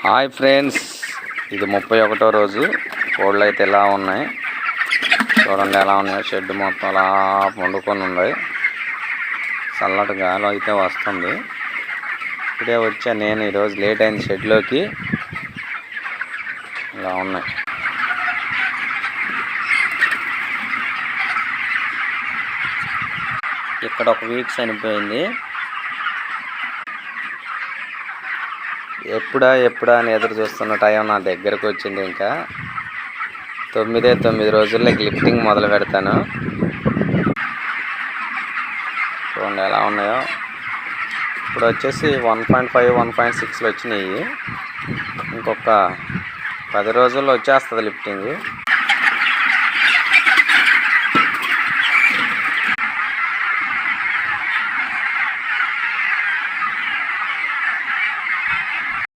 Hi friends, ఇది 31వ రోజు. కోళ్ళు అయితే ఎలా ఉన్నాయి చూడండి, ఎలా ఉన్నాయి. షెడ్ మొత్తం అలా పండుకొని ఉంది. చల్లటి గాలి అయితే వస్తుంది. ఇప్పుడే వచ్చా నేను, ఈరోజు లేట్ అయింది షెడ్లోకి. ఇలా ఉన్నాయి. ఇక్కడ ఒక వీక్ చనిపోయింది. ఎప్పుడా అని ఎదురు చూస్తున్న టైం నా దగ్గరకు వచ్చింది. ఇంకా 9 రోజుల్లో లిఫ్టింగ్ మొదలు పెడతాను. చూడండి ఎలా ఉన్నాయో. ఇప్పుడు వచ్చేసి 1.5 1.6 వచ్చినాయి. ఇంకొక 10 రోజుల్లో వచ్చేస్తుంది లిఫ్టింగ్.